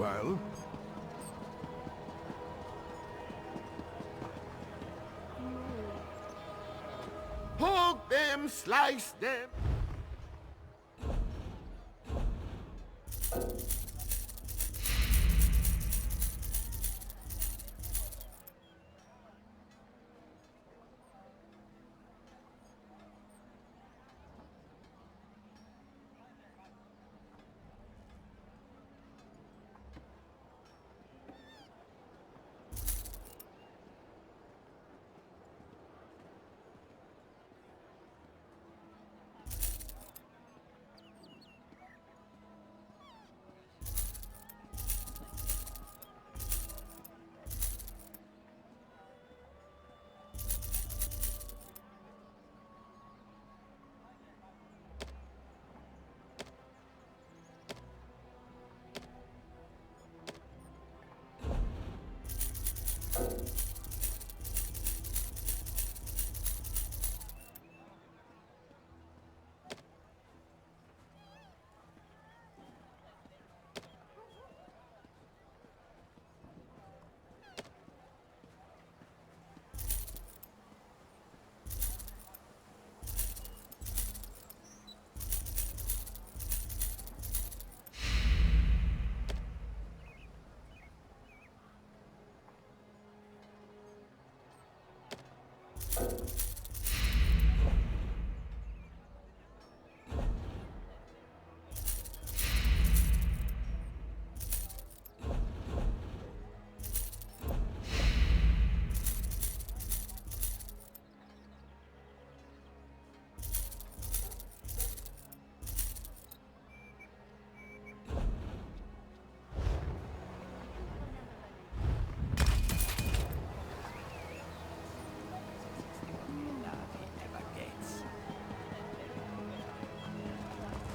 Well? Poke them, slice them!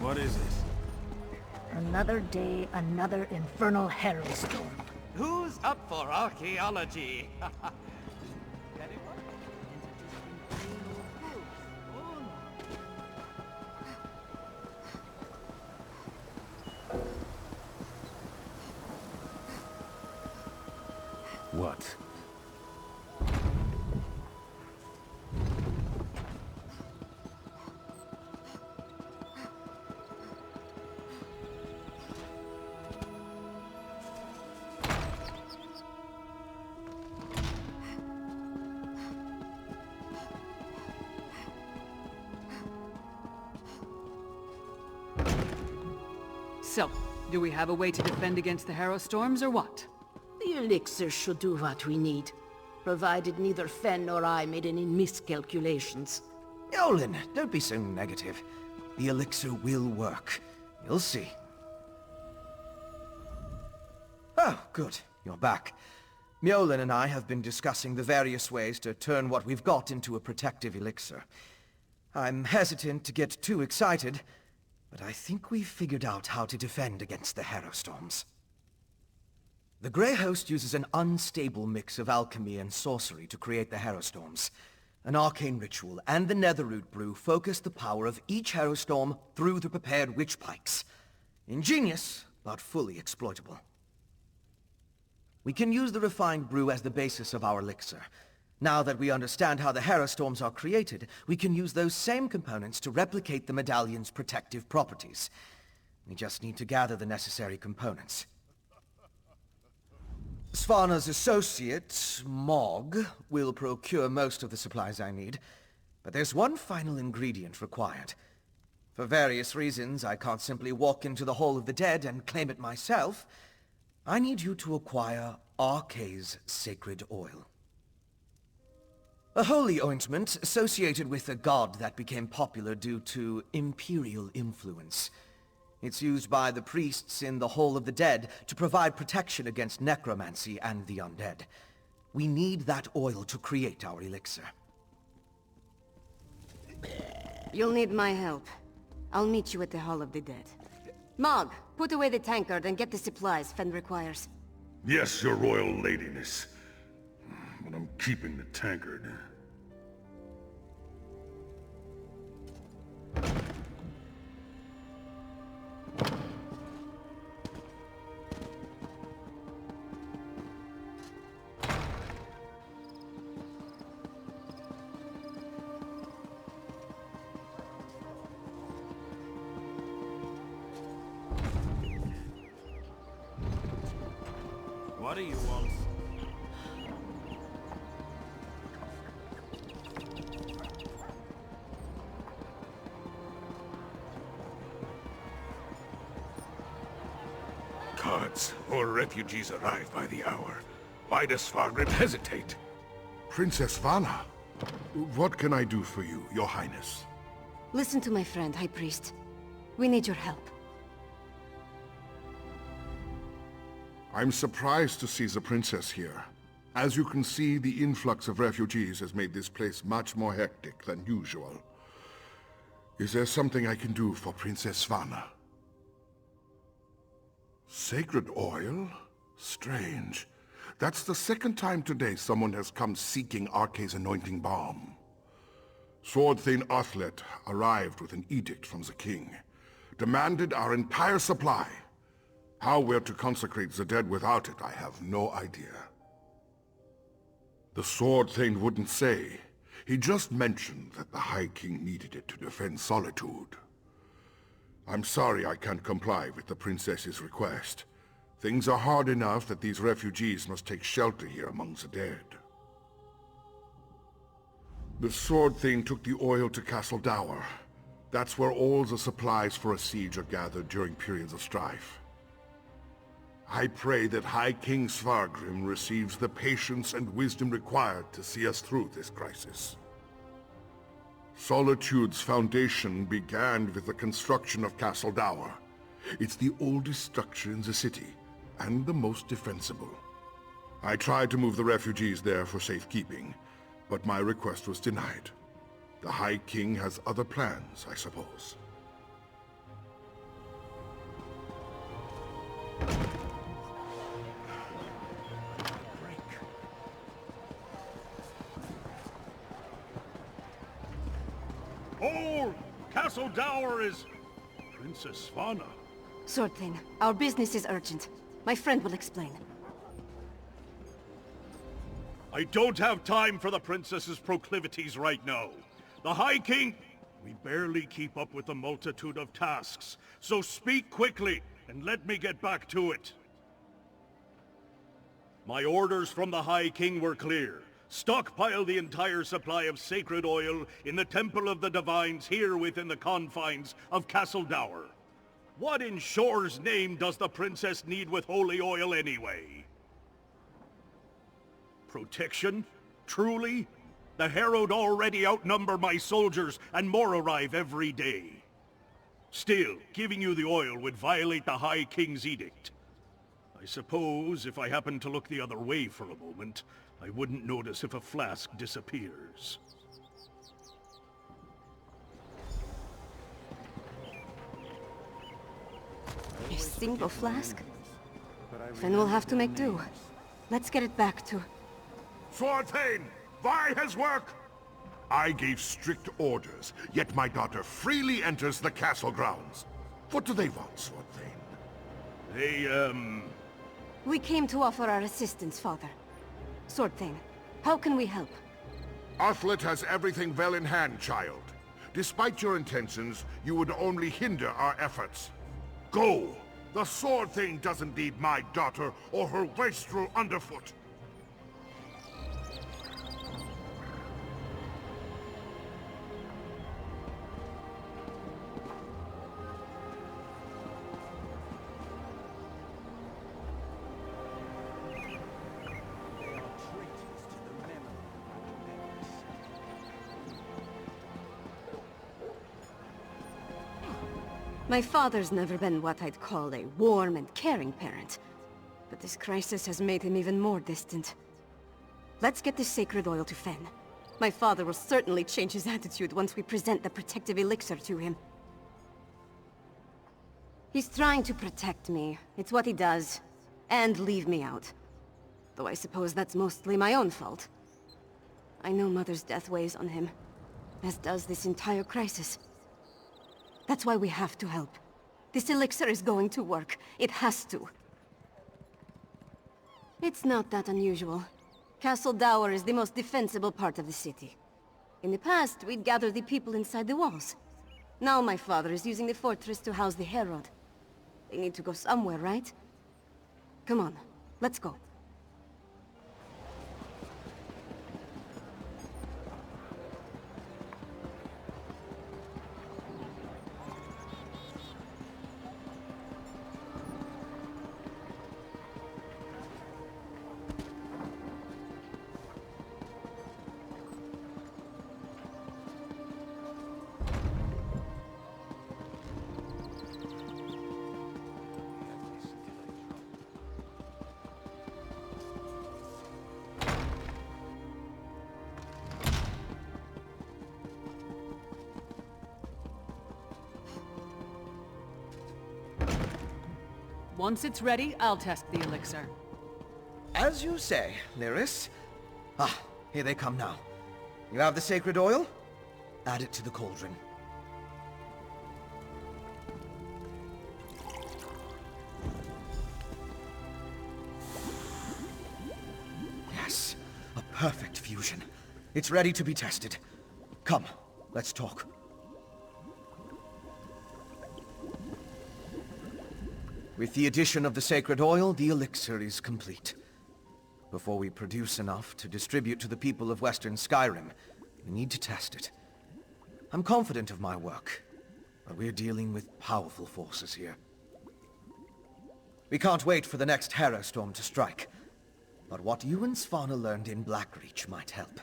What is it? Another day, another infernal harrowstorm. Who's up for archaeology? What? So, do we have a way to defend against the Harrowstorms, or what? The elixir should do what we need, provided neither Fen nor I made any miscalculations. Yolen, don't be so negative. The elixir will work. You'll see. Oh, good. You're back. Mjolnir and I have been discussing the various ways to turn what we've got into a protective elixir. I'm hesitant to get too excited, but I think we've figured out how to defend against the Harrowstorms. The Grey Host uses an unstable mix of alchemy and sorcery to create the Harrowstorms. An arcane ritual and the Netherroot brew focus the power of each Harrowstorm through the prepared witch pikes. Ingenious, but fully exploitable. We can use the refined brew as the basis of our elixir. Now that we understand how the Harrowstorms are created, we can use those same components to replicate the medallion's protective properties. We just need to gather the necessary components. Svana's associate, Mog, will procure most of the supplies I need, but there's one final ingredient required. For various reasons, I can't simply walk into the Hall of the Dead and claim it myself. I need you to acquire Arkay's sacred oil. A holy ointment associated with a god that became popular due to imperial influence. It's used by the priests in the Hall of the Dead to provide protection against necromancy and the undead. We need that oil to create our elixir. You'll need my help. I'll meet you at the Hall of the Dead. Mog, put away the tankard and get the supplies Fen requires. Yes, your royal ladiness. But I'm keeping the tankard. What do you want? Guards, more refugees arrive by the hour. Why does Skyrim hesitate? Princess Vana, what can I do for you, Your Highness? Listen to my friend, High Priest. We need your help. I'm surprised to see the princess here. As you can see, the influx of refugees has made this place much more hectic than usual. Is there something I can do for Princess Vana? Sacred oil? Strange. That's the second time today someone has come seeking Arke's anointing balm. Sword Thane Athlet arrived with an edict from the king. Demanded our entire supply. How we're to consecrate the dead without it, I have no idea. The Sword Thane wouldn't say. He just mentioned that the High King needed it to defend Solitude. I'm sorry I can't comply with the princess's request. Things are hard enough that these refugees must take shelter here among the dead. The Sword Thane took the oil to Castle Dower. That's where all the supplies for a siege are gathered during periods of strife. I pray that High King Svargrim receives the patience and wisdom required to see us through this crisis. Solitude's foundation began with the construction of Castle Dower. It's the oldest structure in the city, and the most defensible. I tried to move the refugees there for safekeeping, but my request was denied. The High King has other plans, I suppose. Hold! Castle Dower is... Princess Vana. Sword Thane, our business is urgent. My friend will explain. I don't have time for the princess's proclivities right now. The High King... We barely keep up with the multitude of tasks, so speak quickly and let me get back to it. My orders from the High King were clear. Stockpile the entire supply of sacred oil in the Temple of the Divines here within the confines of Castle Dower. What in Shore's name does the princess need with holy oil anyway? Protection? Truly? The Herald already outnumber my soldiers, and more arrive every day. Still, giving you the oil would violate the High King's edict. I suppose if I happened to look the other way for a moment, I wouldn't notice if a flask disappears. A single flask? Then we'll have to make do. Let's get it back to... Sword Thane! Why his work? I gave strict orders, yet my daughter freely enters the castle grounds. What do they want, Sword Thane? They, We came to offer our assistance, Father. Sword Thane, how can we help? Athlet has everything well in hand, child. Despite your intentions, you would only hinder our efforts. Go! The Sword Thane doesn't need my daughter or her wastrel underfoot. My father's never been what I'd call a warm and caring parent. But this crisis has made him even more distant. Let's get this sacred oil to Fen. My father will certainly change his attitude once we present the protective elixir to him. He's trying to protect me. It's what he does. And leave me out. Though I suppose that's mostly my own fault. I know Mother's death weighs on him. As does this entire crisis. That's why we have to help. This elixir is going to work. It has to. It's not that unusual. Castle Dower is the most defensible part of the city. In the past, we'd gather the people inside the walls. Now my father is using the fortress to house the Herald. They need to go somewhere, right? Come on, let's go. Once it's ready, I'll test the elixir. As you say, Lyris. Ah, here they come now. You have the sacred oil? Add it to the cauldron. Yes, a perfect fusion. It's ready to be tested. Come, let's talk. With the addition of the sacred oil, the elixir is complete. Before we produce enough to distribute to the people of Western Skyrim, we need to test it. I'm confident of my work, but we're dealing with powerful forces here. We can't wait for the next Harrow Storm to strike, but what you and Svanna learned in Blackreach might help.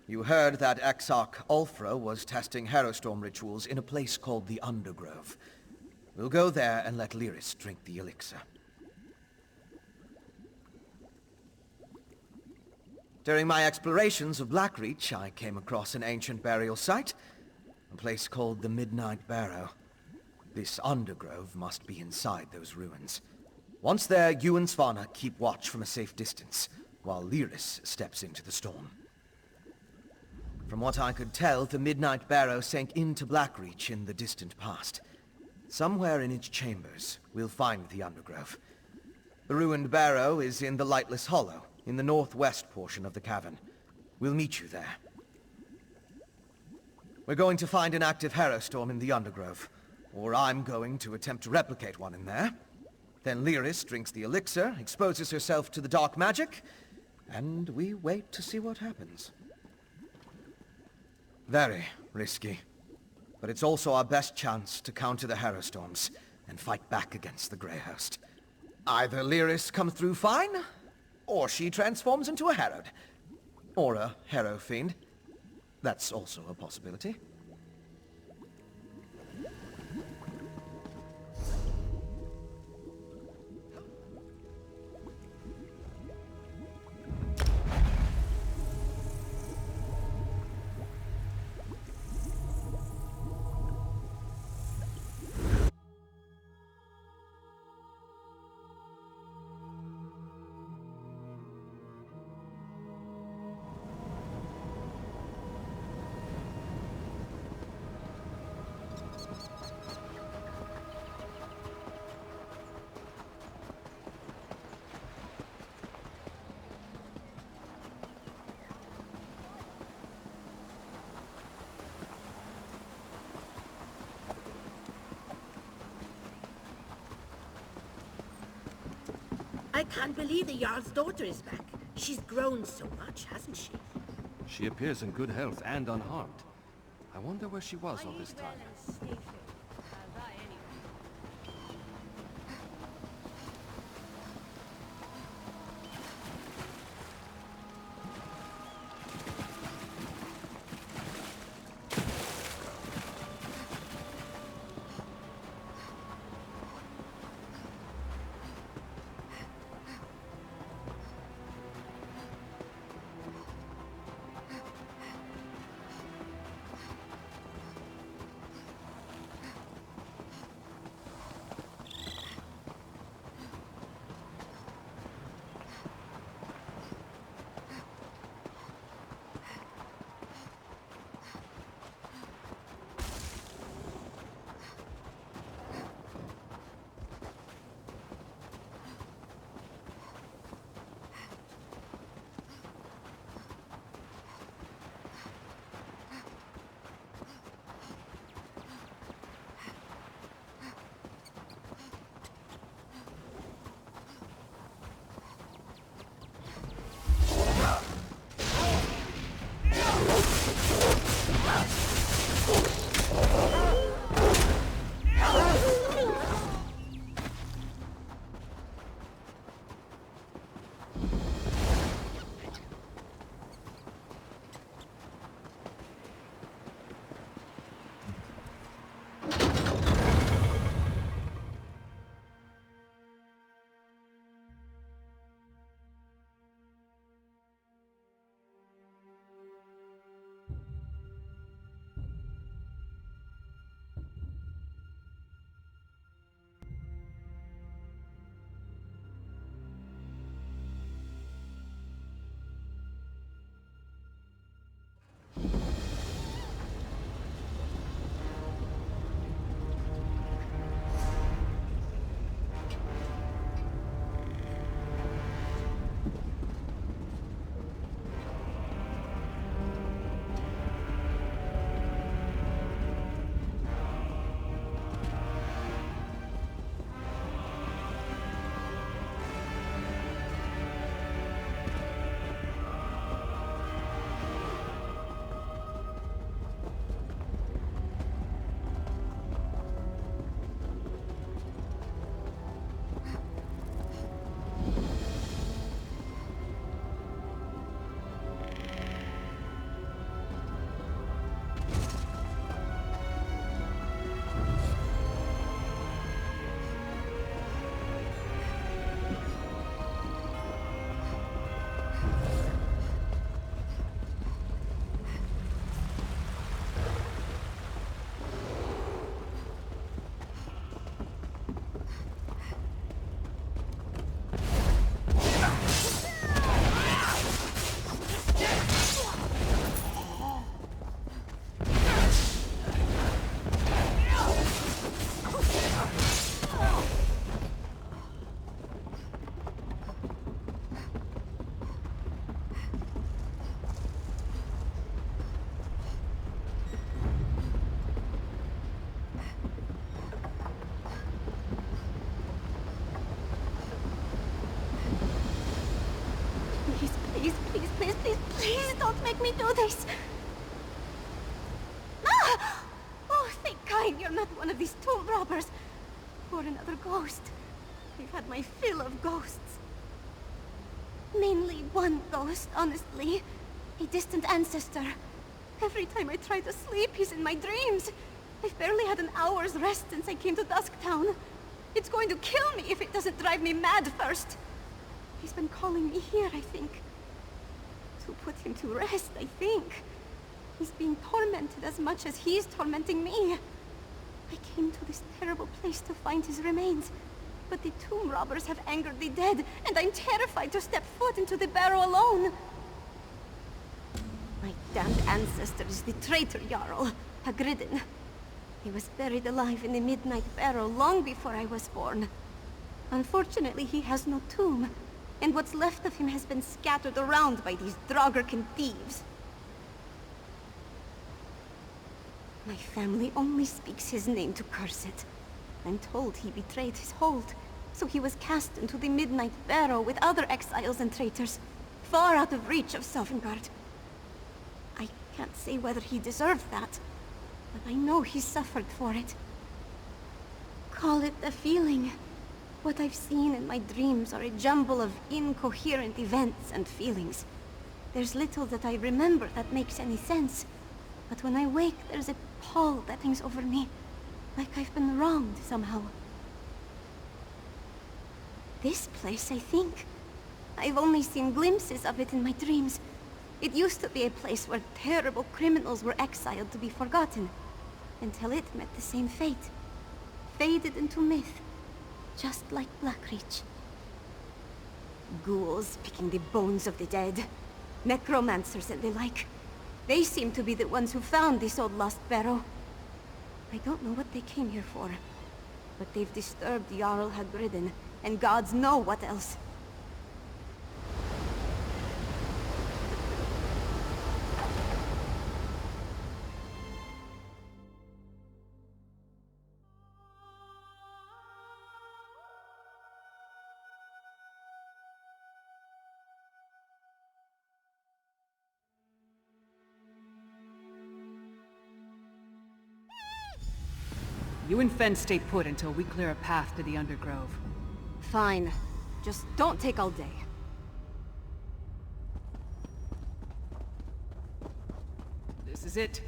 You heard that Exarch Ulfra was testing Harrow Storm rituals in a place called the Undergrove. We'll go there and let Lyris drink the elixir. During my explorations of Blackreach, I came across an ancient burial site, a place called the Midnight Barrow. This Undergrove must be inside those ruins. Once there, you and Svanna keep watch from a safe distance, while Lyris steps into the storm. From what I could tell, the Midnight Barrow sank into Blackreach in the distant past. Somewhere in its chambers, we'll find the Undergrove. The ruined barrow is in the Lightless Hollow, in the northwest portion of the cavern. We'll meet you there. We're going to find an active Harrow Storm in the Undergrove, or I'm going to attempt to replicate one in there. Then Lyris drinks the elixir, exposes herself to the dark magic, and we wait to see what happens. Very risky. But it's also our best chance to counter the Harrow Storms and fight back against the Grey Host. Either Lyris comes through fine, or she transforms into a Harrowed. Or a Harrow Fiend. That's also a possibility. I can't believe the Jarl's daughter is back. She's grown so much, hasn't she? She appears in good health and unharmed. I wonder where she was all this time. make me do this? Ah! Oh, thank God you're not one of these tomb robbers. Or another ghost. I've had my fill of ghosts. Mainly one ghost, honestly. A distant ancestor. Every time I try to sleep, he's in my dreams. I've barely had an hour's rest since I came to Dusktown. It's going to kill me if it doesn't drive me mad first. He's been calling me here, I think. To put him to rest, I think. He's being tormented as much as he's tormenting me. I came to this terrible place to find his remains. But the tomb robbers have angered the dead, and I'm terrified to step foot into the barrow alone. My damned ancestor is the traitor Jarl, Hagridden. He was buried alive in the Midnight Barrow long before I was born. Unfortunately, he has no tomb, and what's left of him has been scattered around by these Draugr thieves. My family only speaks his name to curse it. I'm told he betrayed his hold, so he was cast into the Midnight Barrow with other exiles and traitors, far out of reach of Sovngarde. I can't say whether he deserved that, but I know he suffered for it. Call it a feeling. What I've seen in my dreams are a jumble of incoherent events and feelings. There's little that I remember that makes any sense, but when I wake, there's a pall that hangs over me, like I've been wronged somehow. This place, I think. I've only seen glimpses of it in my dreams. It used to be a place where terrible criminals were exiled to be forgotten, until it met the same fate. Faded into myth, just like Blackreach. Ghouls picking the bones of the dead, necromancers and the like. They seem to be the ones who found this old lost barrow. I don't know what they came here for, but they've disturbed Jarl Hagridden, and gods know what else. You and Fen stay put until we clear a path to the Undergrove. Fine. Just don't take all day. This is it.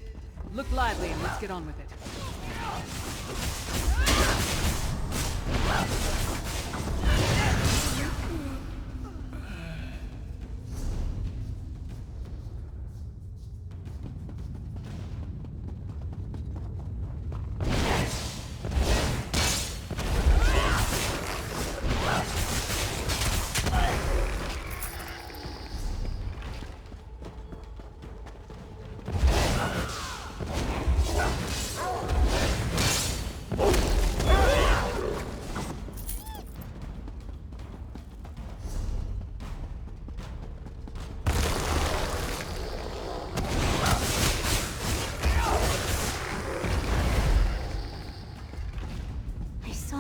Look lively and let's get on with it.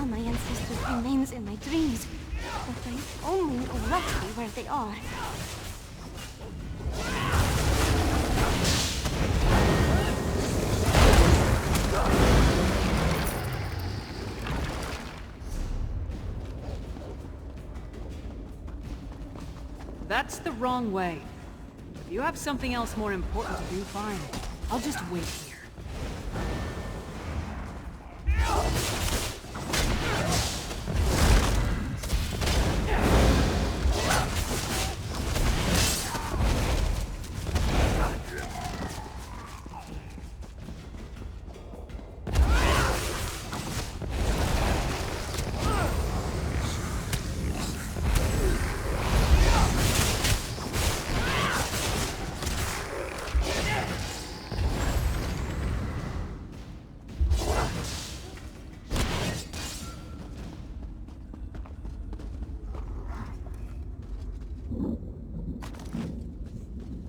My ancestors' remains in my dreams, but I only know roughly where they are. That's the wrong way. If you have something else more important to do, fine. I'll just wait here.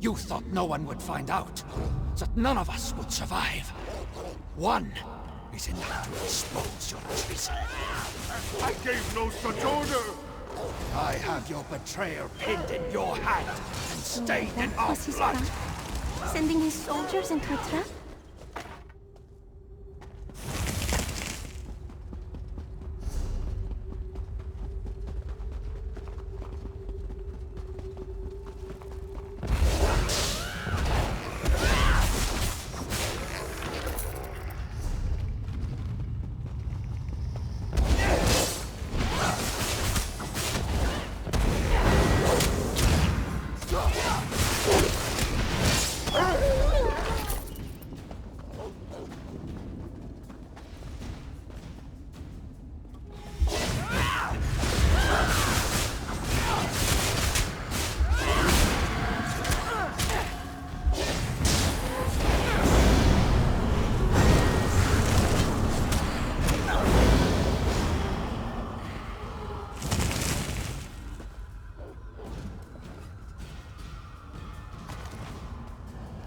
You thought no one would find out, that none of us would survive. One is enough to expose your treason. I gave no such order! I have your betrayer pinned in your hand and stained in our blood. Sending his soldiers into a trap?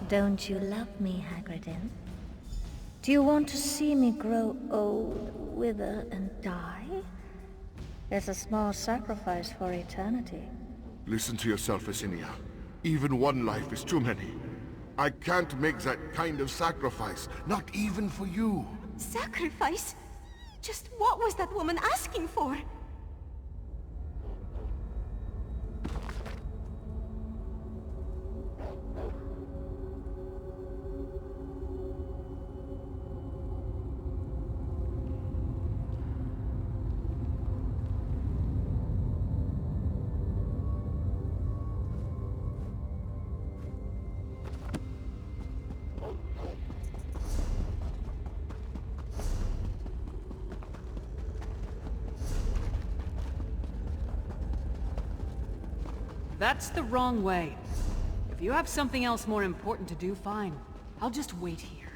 Don't you love me, Hagridin? Do you want to see me grow old, wither, and die? It's a small sacrifice for eternity. Listen to yourself, Isinia. Even one life is too many. I can't make that kind of sacrifice, not even for you. Sacrifice? Just what was that woman asking for? That's the wrong way. If you have something else more important to do, fine. I'll just wait here.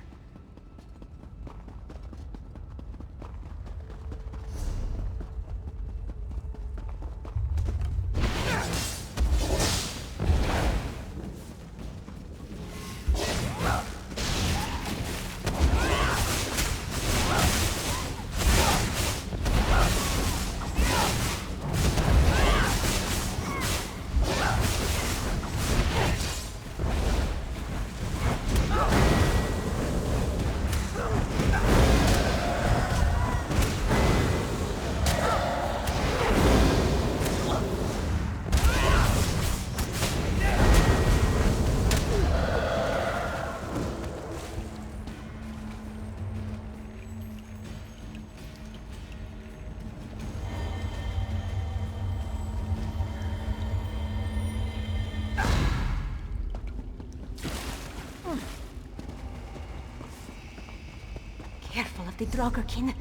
Careful of the Draugr-kin.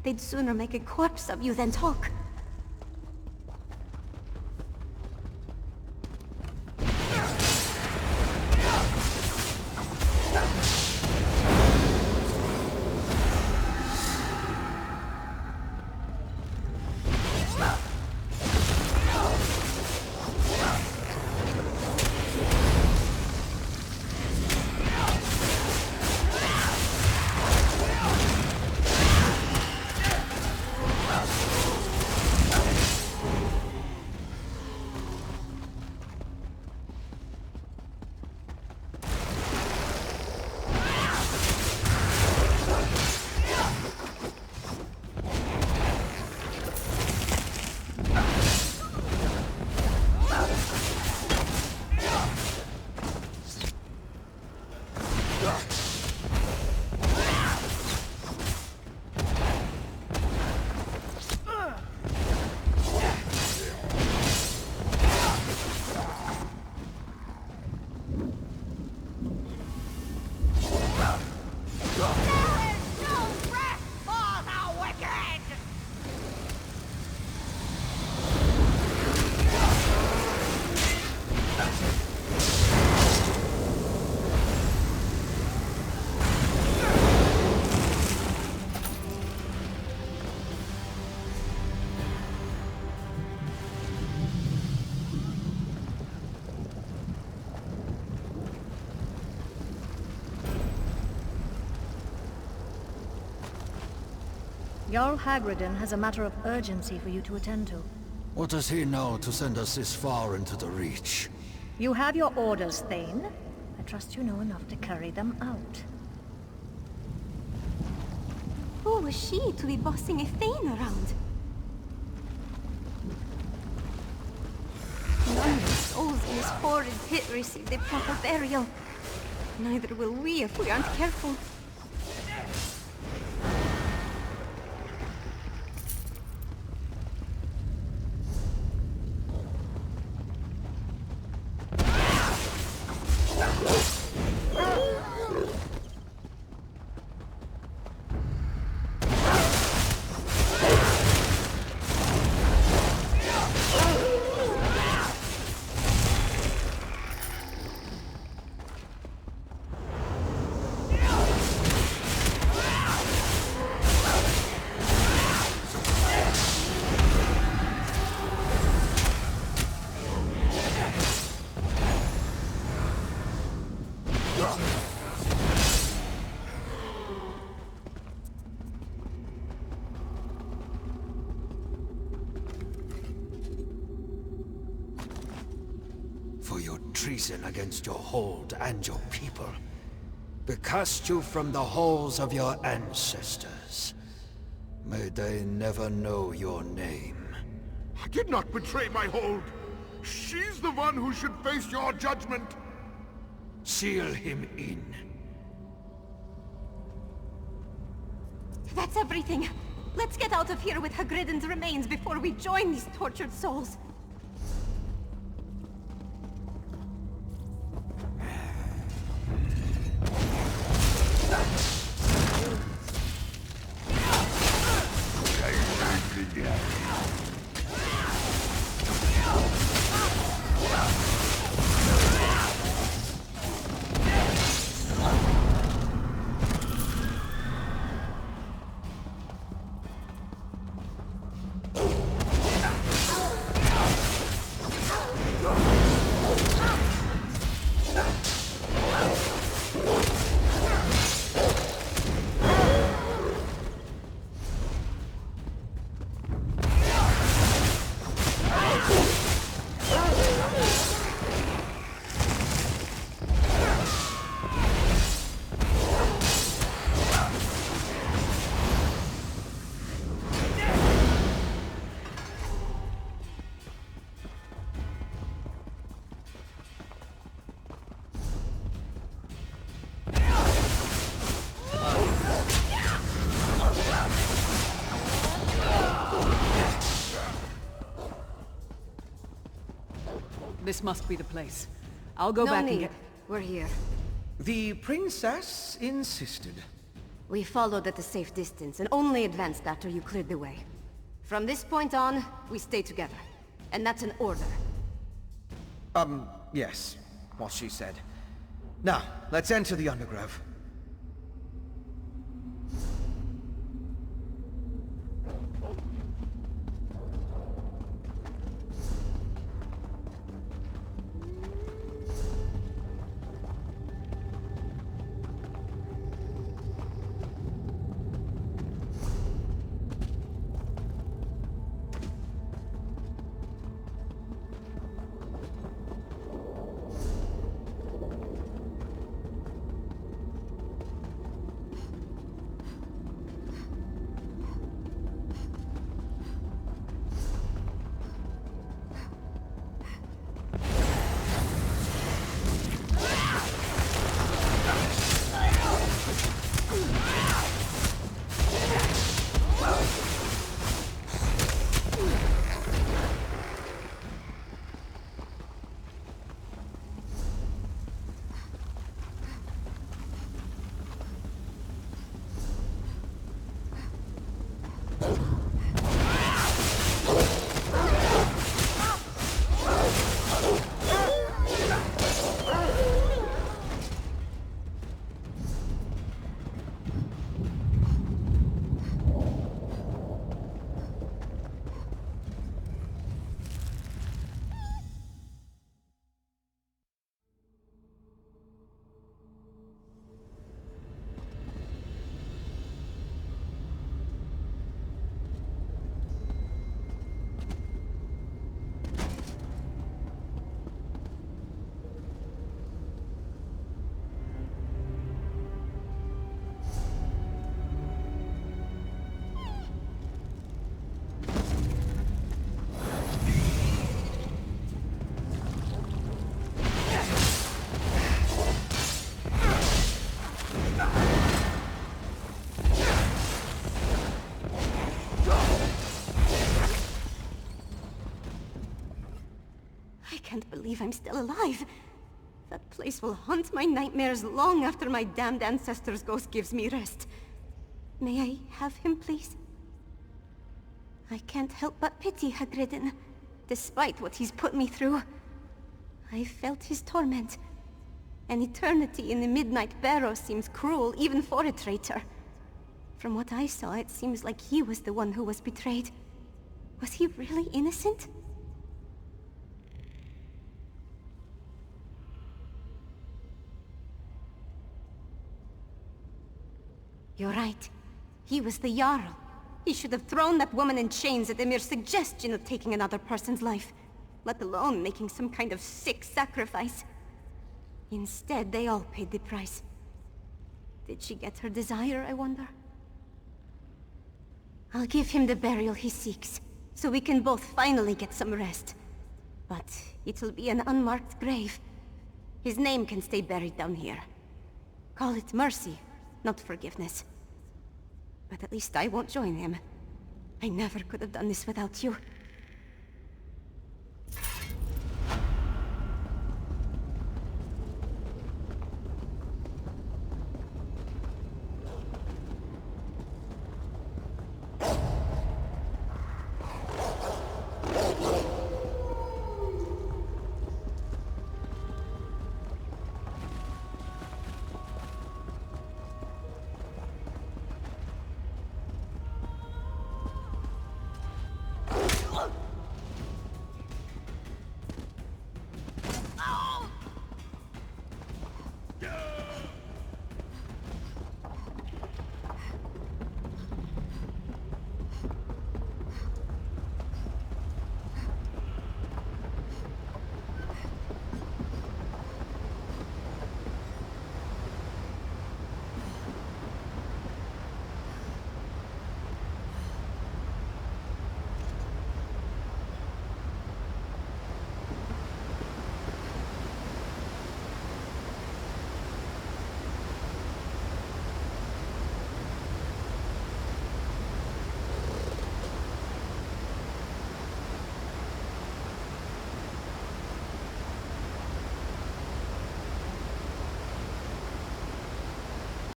They'd sooner make a corpse of you than talk. Jarl Hagridin has a matter of urgency for you to attend to. What does he know to send us this far into the Reach? You have your orders, Thane. A trust you know enough to carry them out. Who was she to be bossing a Thane around? None of the souls in this horrid pit received a proper burial. Neither will we if we aren't careful. For your treason against your hold and your people. We cast you from the halls of your ancestors. May they never know your name. I did not betray my hold. She's the one who should face your judgment. Seal him in. That's everything. Let's get out of here with Hagridden's remains before we join these tortured souls. This must be the place. I'll go back and get... We're here. The princess insisted. We followed at a safe distance and only advanced after you cleared the way. From this point on, we stay together. And that's an order. Yes. What she said. Now, let's enter the Undergrove. can't believe I'm still alive. That place will haunt my nightmares long after my damned ancestor's ghost gives me rest. May I have him, please? I can't help but pity Hagridden, despite what he's put me through. I felt his torment. An eternity in the Midnight Barrow seems cruel, even for a traitor. From what I saw, it seems like he was the one who was betrayed. Was he really innocent? You're right. He was the Jarl. He should have thrown that woman in chains at the mere suggestion of taking another person's life, let alone making some kind of sick sacrifice. Instead, they all paid the price. Did she get her desire, I wonder? I'll give him the burial he seeks, so we can both finally get some rest. But it'll be an unmarked grave. His name can stay buried down here. Call it mercy, not forgiveness. But at least I won't join him. I never could have done this without you.